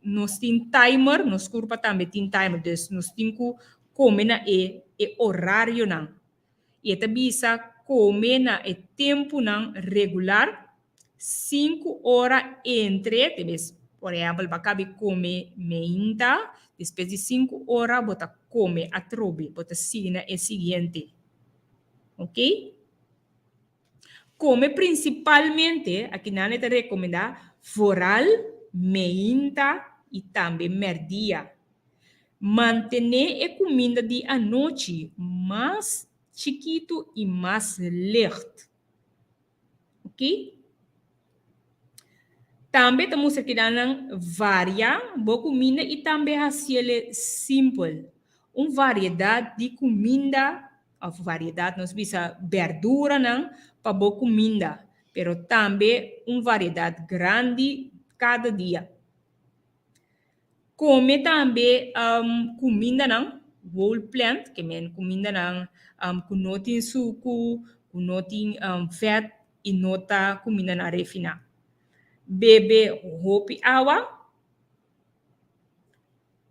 nós tem timer, nos curva também tem timer, dus nós tem que comer na horário não. E esta bisa comer na tempo não regular, 5 horas entre, talvez, por exemplo, vai comer meia, depois de 5 horas, bota come a trobe, bota sina e seguinte. Ok? Come principalmente, aqui na te recomendar, floral, meia e também merdia. Mantener a comida de a noite mais chiquito e mais lento. Ok? Também estamos aqui dando variar boa comida e também assim simples. Uma variedade de comida, ou variedade, nós bisa verdura não, para boa comida, pero também uma variedade grande cada dia. Come também comida não, whole plant, que é comida não, que não tem suco, que não tem fat e não tá comida não refinada. Bebe hopi água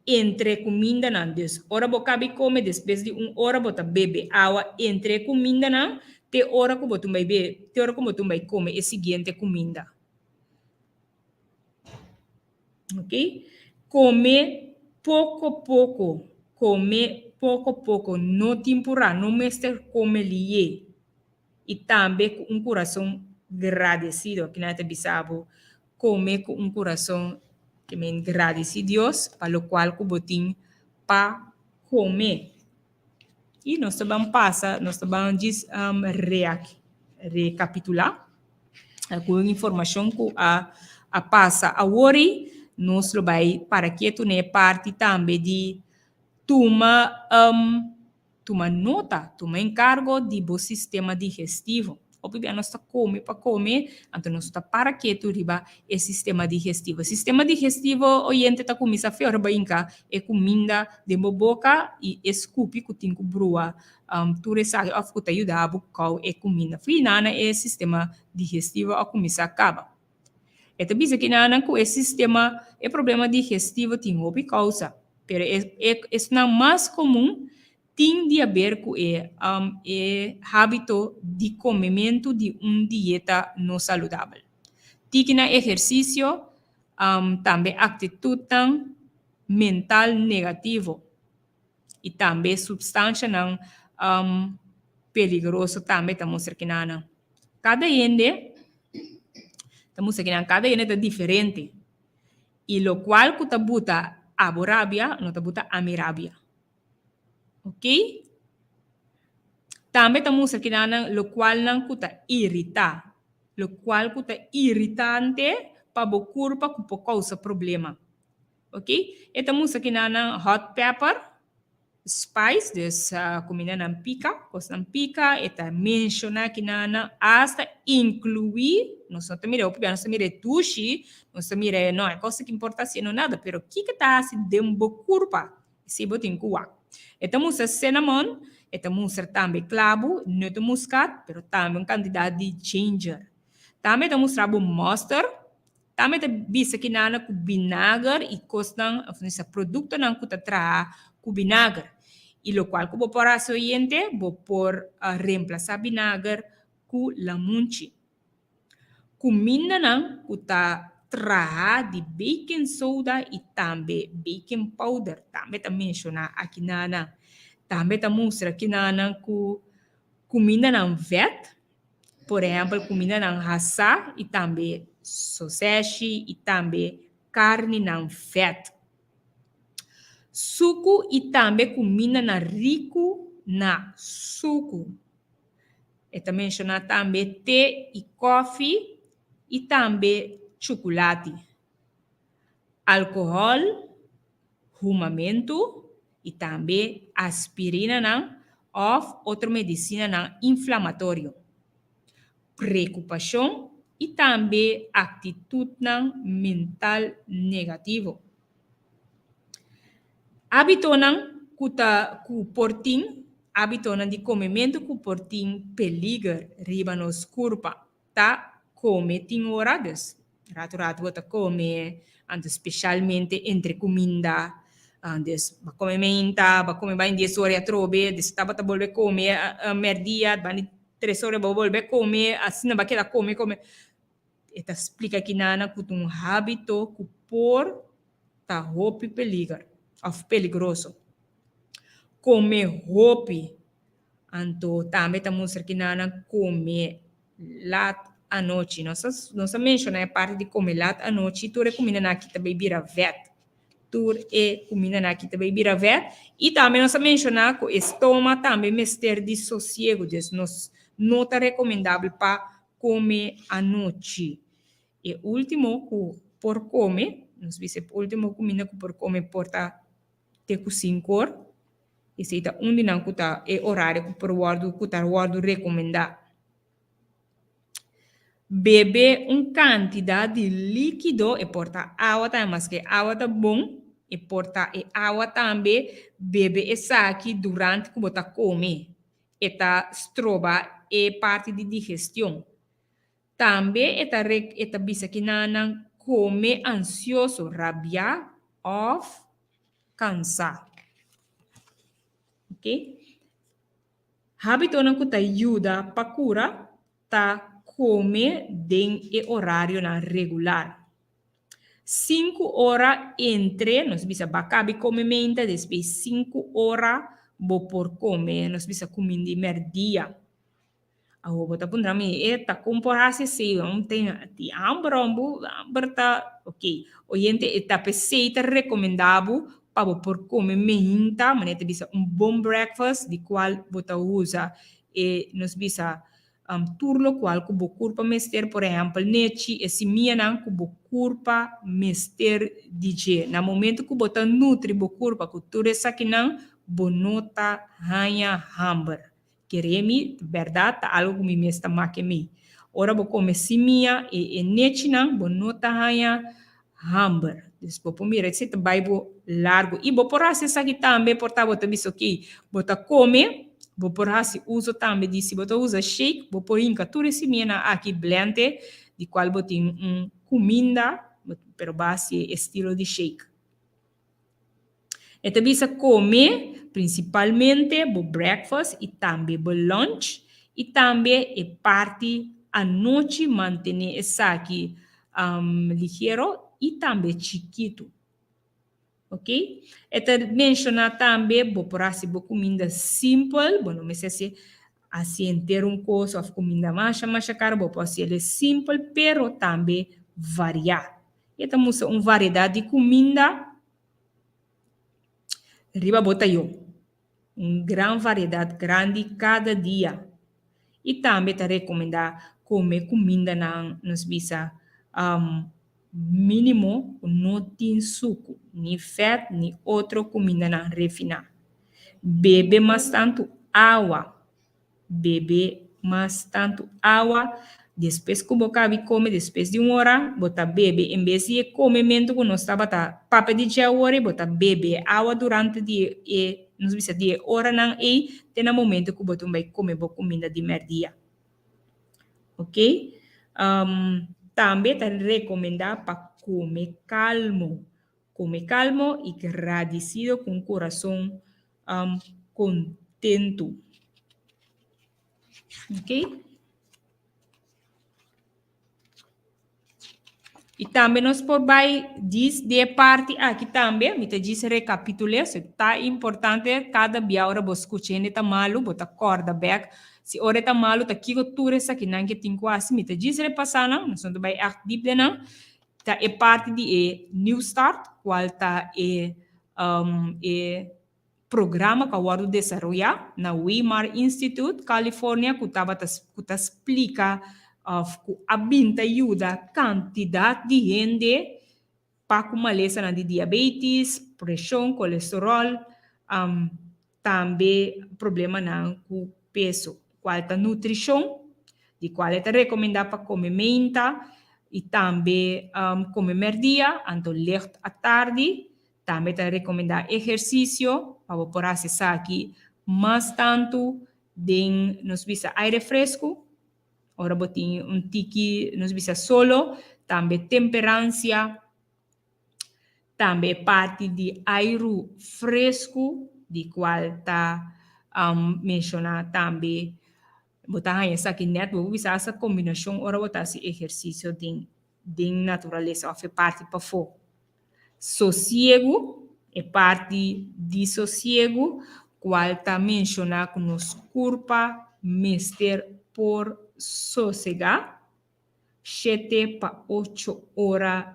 entre comida não. Dus, hora boca come, depois de hora bota bebe água entre comida não, te hora que botum vai bebe, te hora que botum vai come a seguinte comida. Ok? Come pouco, não tempura, não mestre come liye. E também com coração agradecido, que não te bisabo, come com coração que me agradece a Deus, para o qual que botim para comer. E nós também recapitular com informação que a passa a ori, nós vai para que tu ne parte também de toma nota, toma encargo de bo sistema digestivo. Obviamente, nós está para comer, então nós está para que tu riba o sistema digestivo. O sistema digestivo, oriente está começa a fazer brinca, é comida de boca e escupe que tem que brua, tu recebe, of que te ajuda a buscar é comida. Finana é sistema digestivo a começar a acabar. Então, bisa que nana com esse sistema, é problema digestivo tem outra causa, pero é não mais comum tem de haver com o hábito de comimento de dieta não saudável. Tem na exercício, também atitude mental negativo e também substância não perigoso também estamos aqui na cada ende estamos aqui na cada ende é diferente e lo qual que tabuta aborabia não tabuta amirabia. Ok? Também estamos aqui na lo qual não cuta irritar, lo qual cuta irritante para o corpo que pode causar problema. Ok? Estamos aqui na hot pepper, spice, dus comida na pica, coisa na pica, eta menciona aqui na hasta incluir, nós não estamos mirando, nós estamos mirando tushi, nós estamos mirando, não é coisa que importa assim, não nada, pero o que está assim dentro do corpo, se botem cuac. Estamos a cinnamon, estamos também clavo, nota muscat, pero também quantidade de ginger. Também estamos a mustard, também bisa que nana com vinagre e costam, esse produto não que tra com vinagre. E lo qual que vou por açoiente, vou por reemplazar vinagre ku lamunchi. Comida nan kuta traha de baking soda e também baking powder. Também tá mencionar aqui nana. Também tá mostra aqui nana ku comida nan vet. Por exemplo, comida nan hassa e também sausage e também carne nan vet. Suco e também comida nan rico na suco. E também mencionar também té e coffee e também chocolate. Alcohol, fumamento e também aspirina não, ou outra medicina não inflamatório. Preocupação e também atitude não mental negativo. Hábito não ku portin, hábito não de comimento ku portin peligro riba nos curpa, tá? Come tem horas. Rato bota come, especialmente entre comida, antes ba come menta, ba come ba in 10 ore a trobe, des tabata volve come a merdia, ba ni 3 ore ba volve come, assim ba queda come. Eta explica que nana kutung hábito ku por ta hopi peligro, of peligroso. Come hopi, anto também ta mostra que nana come lat à noite. Nós mencionamos a parte de comer lat à noite, tu recomenda na kita bebida vet. Tu recomenda kita bebida vet. E também nós mencionamos que o estômago também mester de sossego. Nós não está recomendável para comer à noite. E último, por comer, nós vimos último comida que por comer porta te com 5 horas. E se está onde não cuta é horário que por guardo recomendar. Bebe quantidade de líquido e porta água também, mas que água tá bom e porta água também bebe essa aqui durante que você come. Eta stroba é parte de digestão. Também eta bisa que não come ansioso, rabia ou cansado. Ok? Hábito não que ajuda para cura tá come den e horário na regular. 5 horas entre, nós bisa bacabi come menta, depois 5 horas bo por comer, nós bisa comer de merdia. A bota pundra me eta comporase se não tem de ambrombo, amberta, ok. Oriente eta peseita recomendável para por comer menta, manete bisa bom breakfast, de qual bota usa e nós bisa turlo qual kubo curpa mester, por exemplo, nechi esse minha não kubo curpa mester DJ. Na momento que bota nutri bo curpa cultura essa que não bonota hanha hamber. Queremi, verdade, algo me mesta make me. Ora bo come simia e nechi não bonota hanha hamber. Depois por mim receita baibo largo e bo por essa aqui também porta bota biso aqui, bota come. Vou por assim uso também de se você usa shake, vou por inca tudo esse mina aqui blende de qual botin comida, pero base estilo de shake. E também se come principalmente bo breakfast e também bo lunch e também é parte à noite manter essa aqui ligeiro e também chiquito. Ok? Eta menciona também, vou por assim, comida simple, não me sei se assim ter coisa de comida mais cara, vou por assim, é simple, pero também variar. E temos uma variedade de comida, riba bota eu, grande variedade, grande cada dia. E também te recomendar comer comida nos bisa, mínimo não tem suco, nem fat, nem outra comida não refinada. Bebe bastante água. Depois que você come, depois de 1 hora, você bebe. Em vez de comer, que não estava papa de dia hora, você bebe água durante de não sei se hora não e tem um momento que você vai comer comida de merdia. Ok? Também te recomendar para comer calmo e agradecido com coração contento. Ok? E também nós por vai diz de parte aqui também, me te diz recapitular, se tá importante cada biaura vos escuchando tá malo, bota corda back, se ora tá malo, tá kiko ture essa que não que tem quase, me te diz repassando, nós não vai activo de não, tá é parte de New Start, qual tá programa que eu desenvolver na Weimar Institute, Califórnia, que tá explica a binta ajuda quantidade de gente para uma lesão de diabetes, pressão, colesterol, também problema com peso, qual é a nutrição, de qual é recomendada para comer menta e também comer merdia, então leite à tarde, também está recomendado exercício para por acessar aqui mais tanto de nos visa aire fresco. Ora botin tiki nos visa solo, também temperança, também parte de aire fresco, de qual está mencionado também. Botar essa aqui net, vou usar essa combinação, ora botar esse exercício de natureza, ou parte para fora. Sossego é parte de sossego, qual está mencionado com nos curpa, mister por sossegar, 7 para 8 horas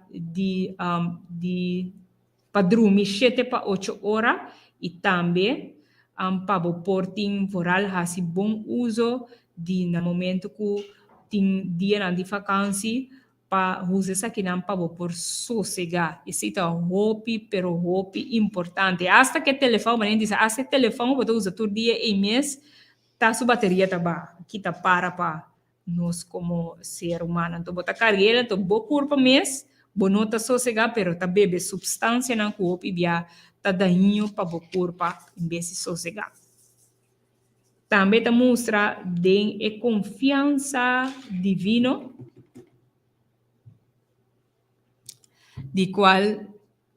para dormir, 7 para 8 horas, e também para o porting voral, fazer bom uso no momento que tem dia de vacância, para usar essa aqui não para por sossegar. Isso é roupa importante. Hasta que o telefone, diz, hasta o telefone, você usa todo dia e mês, tá sua bateria tá baixa. Aqui tá para nós como ser humano. Então, bota carreira, então, boa curva mês, boa nota sossegar, pero tá bebe substância na corpo e via tá daninho para boa curva, em vez de sossegar. Também tá mostra de confiança divino, de qual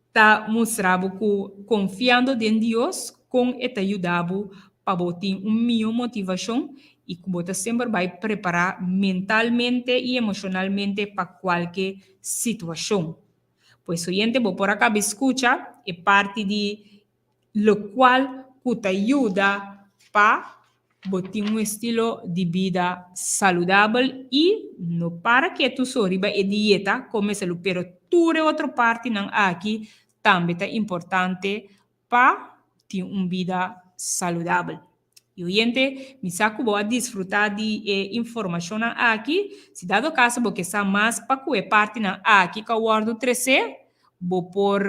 está mostrando que confiando em Deus, com esta ajudava para ter uma motivação e que você sempre vai preparar mentalmente e emocionalmente para qualquer situação. Pois o gente por acá escuta é parte de lo qual que te ajuda para ter um estilo de vida saudável e não para que tu soriba e dieta como se lo pero tudo outra parte não aqui também é importante para ter uma vida saudável. E o gente me saco boa desfrutar de informação aqui, se dado caso porque está mais para que parte não aqui que eu guardo 13, vou por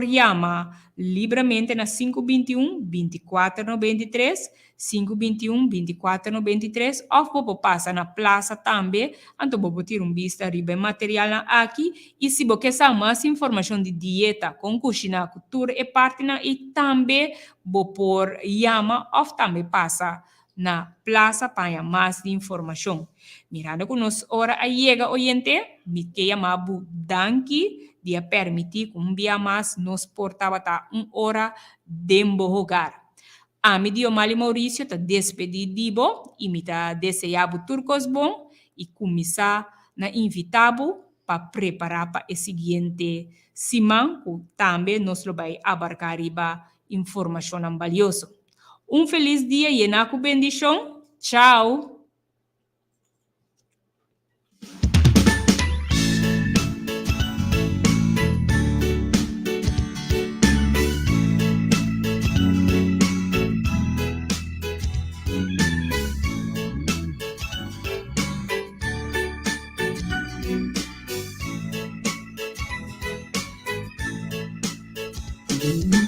chama livremente na 521-2493, 521-2493, ou vou passar na praça também, então vou ter vista riba material aqui, e se você quer mais informação de dieta, com cozinha, cultura e parte e também vou por chama, ou também passa na plaza para mais de informação. Mirando que nos hora chega oriente, me que chamava danki, dia permitir que dia mais nos portava tá hora de emborrogar. A mi dio Mali Maurício tá despedido e me tá desejado turcos bom e começar na invitado para preparar para o seguinte semana, que também nos vai abarcar riba informação valiosa. Feliz dia e na bendição. Tchau! Música